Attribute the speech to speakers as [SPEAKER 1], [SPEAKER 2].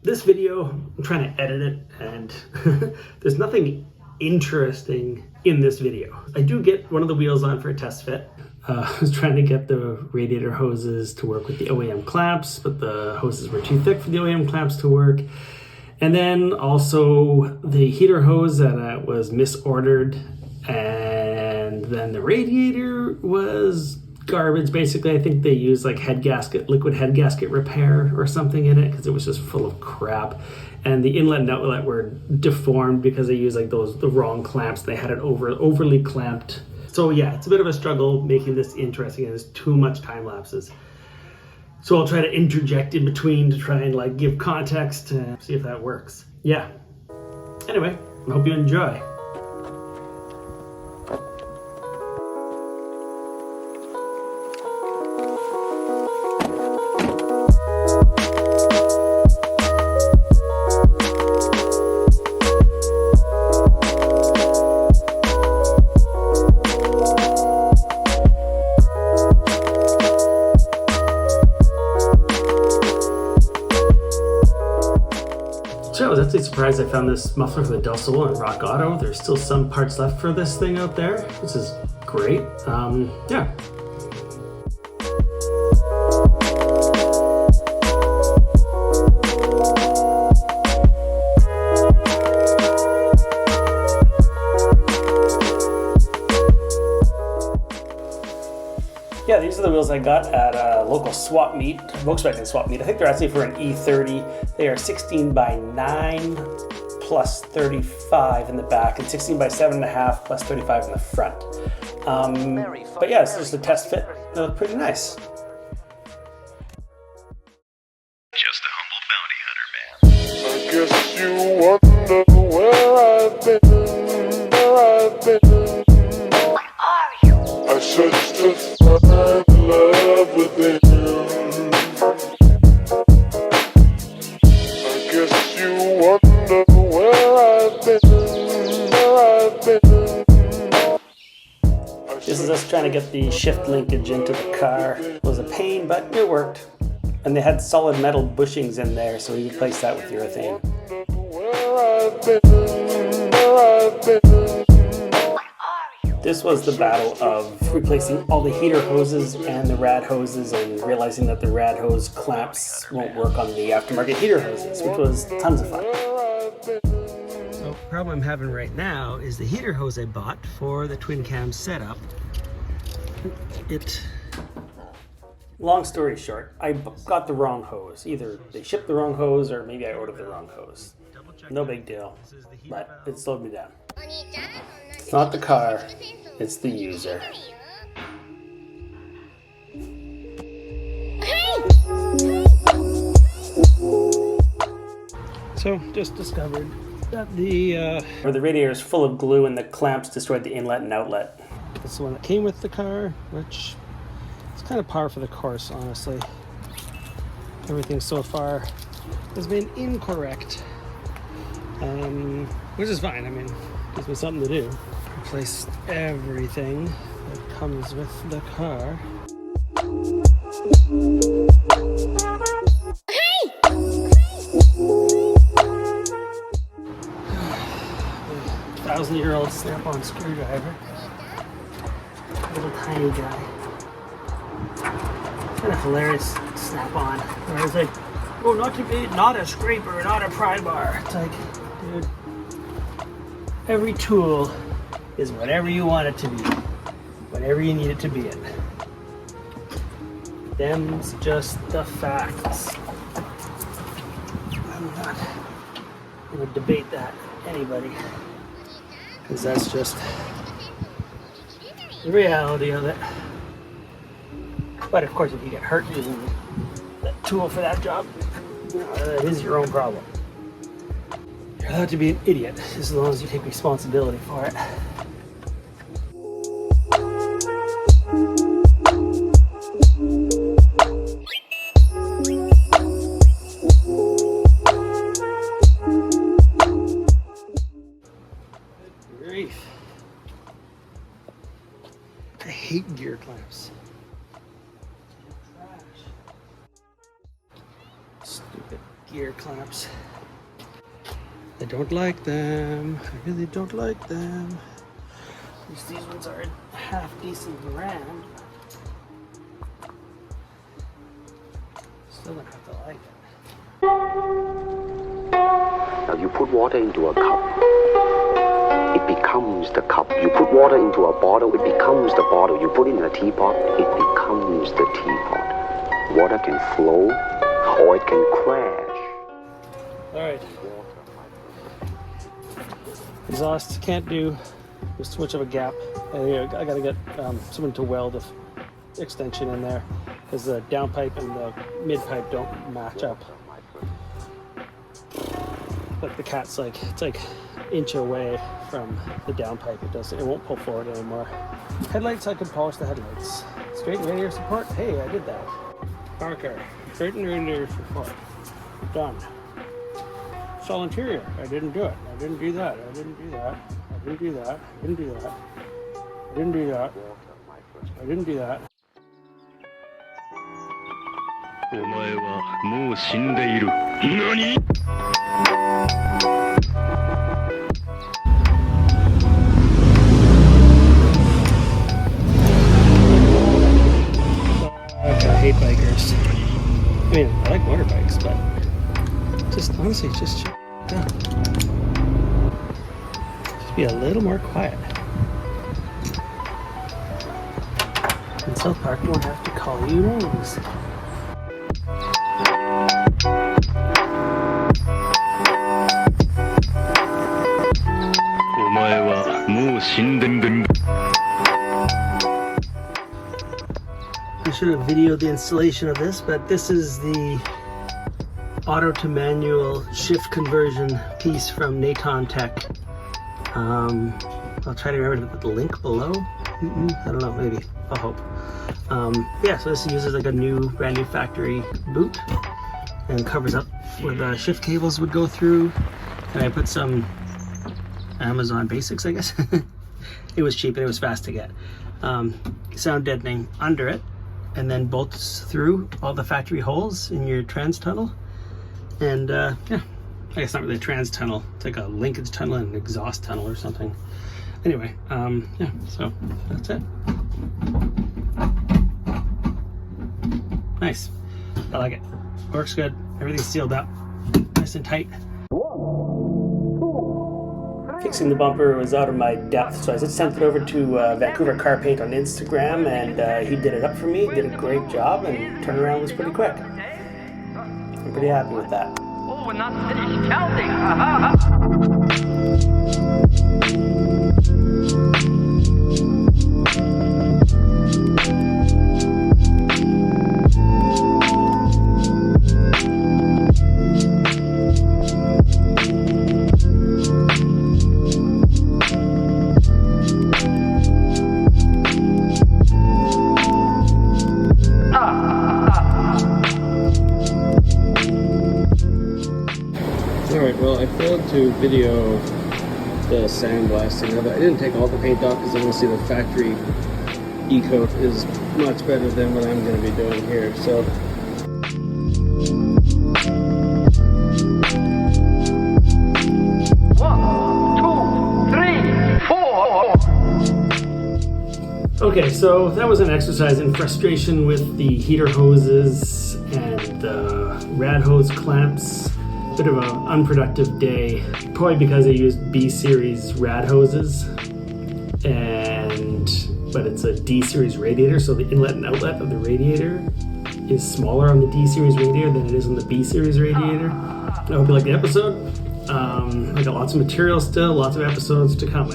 [SPEAKER 1] This video, I'm trying to edit it, and there's nothing interesting in this video. I do get one of the wheels on for a test fit. I was trying to get the radiator hoses to work with the OEM clamps, but the hoses were too thick for the OEM clamps to work. And then also the heater hose that was misordered, and then the radiator was garbage. Basically, I think they used like liquid head gasket repair or something in it because it was just full of crap. And the inlet and outlet were deformed because they used like the wrong clamps. They had it overly clamped. So yeah, it's a bit of a struggle making this interesting. There's too much time lapses. So I'll try to interject in between to try and like give context and see if that works. Yeah. Anyway, I hope you enjoy. So I was actually surprised I found this muffler for the Delsol on Rock Auto. There's still some parts left for this thing out there, which is great. Yeah. Yeah, these are the wheels I got at a local swap meet, Volkswagen swap meet. I think they're actually for an E30. They are 16 by 9 plus 35 in the back and 16 by 7.5 plus 35 in the front. But yeah, it's just a test fit. They look pretty nice.
[SPEAKER 2] Just a humble bounty hunter, man.
[SPEAKER 3] I guess you wonder where I've been,
[SPEAKER 4] What are you?
[SPEAKER 3] I searched to find love within. I guess you wonder where I've been.
[SPEAKER 1] This is us trying to get the shift linkage into the car. It was a pain, but it worked. And they had solid metal bushings in there, so we replaced that with urethane. This was the battle of replacing all the heater hoses and the rad hoses and realizing that the rad hose clamps won't work on the aftermarket heater hoses, which was tons of fun. So the problem I'm having right now is the heater hose I bought for the twin cam setup. Long story short, I got the wrong hose. Either they shipped the wrong hose or maybe I ordered the wrong hose. No big deal, but it slowed me down. It's not the car, it's the user. So, just discovered that the radiator is full of glue and the clamps destroyed the inlet and outlet. It's the one that came with the car, which is kind of par for the course, honestly. Everything so far has been incorrect, which is fine. I mean, gives me something to do. Replace everything that comes with the car. $1,000-year-old snap-on screwdriver. Little tiny guy. Kind of hilarious snap-on. Where I was like, oh, not a scraper, not a pry bar. It's like, dude, every tool is whatever you want it to be, whatever you need it to be in. Them's just the facts. I'm not going to debate that with anybody, because that's just the reality of it. But of course, if you get hurt using that tool for that job, that is your own problem. You're allowed to be an idiot as long as you take responsibility for it. Good grief. I hate gear clamps. Stupid gear clamps. I don't like them. I really don't like them. At least these ones are a half decent brand. Still gonna have to like it.
[SPEAKER 4] Now you put water into a cup, it becomes the cup. You put water into a bottle, it becomes the bottle. You put it in a teapot, it becomes the teapot. Water can flow or it can crash.
[SPEAKER 1] All right. Exhaust can't do. There's too much of a gap. I gotta get someone to weld an extension in there because the downpipe and the mid pipe don't match up. But the cat's it's like inch away from the downpipe. It won't pull forward anymore. Headlights, I could polish the headlights. Straighten radiator support. Hey, I did that. Power car. Straighten radiator support. Done. Sol interior. I didn't do it. I didn't do that. I didn't do that. I didn't do that. I didn't do that. I didn't do that. I didn't do that.
[SPEAKER 2] お前はもう死んでいる。何?
[SPEAKER 1] I hate bikers. I mean, I like motorbikes, but just honestly, just be a little more quiet. And South Park won't have to call you names. I should have videoed the installation of this, but this is the auto to manual shift conversion piece from Naton Tech. I'll try to remember to put the link below. I don't know, maybe. I'll hope. Yeah, so this uses like a brand new factory boot and covers up where the shift cables would go through. And I put some Amazon Basics, I guess. It was cheap and it was fast to get. Sound deadening under it, and then bolts through all the factory holes in your trans tunnel. And yeah, I guess not really a trans tunnel. It's like a linkage tunnel and an exhaust tunnel or something. Anyway, yeah, so that's it. Nice. I like it. Works good. Everything's sealed up. Nice and tight. Fixing the bumper was out of my depth, so I just sent it over to Vancouver Car Paint on Instagram, and he did it up for me, did a great job, and turnaround was pretty quick. I'm pretty happy with that.
[SPEAKER 5] Oh, we're not finished counting.
[SPEAKER 1] Alright, well, I failed to video the sandblasting of it. I didn't take all the paint off because obviously the factory e-coat is much better than what I'm going to be doing here. So okay, so that was an exercise in frustration with the heater hoses and the rad hose clamps. Bit of an unproductive day, probably because I used B series rad hoses, but it's a D series radiator, so the inlet and outlet of the radiator is smaller on the D series radiator than it is on the B series radiator. I hope you like the episode. I got lots of material still, lots of episodes to come.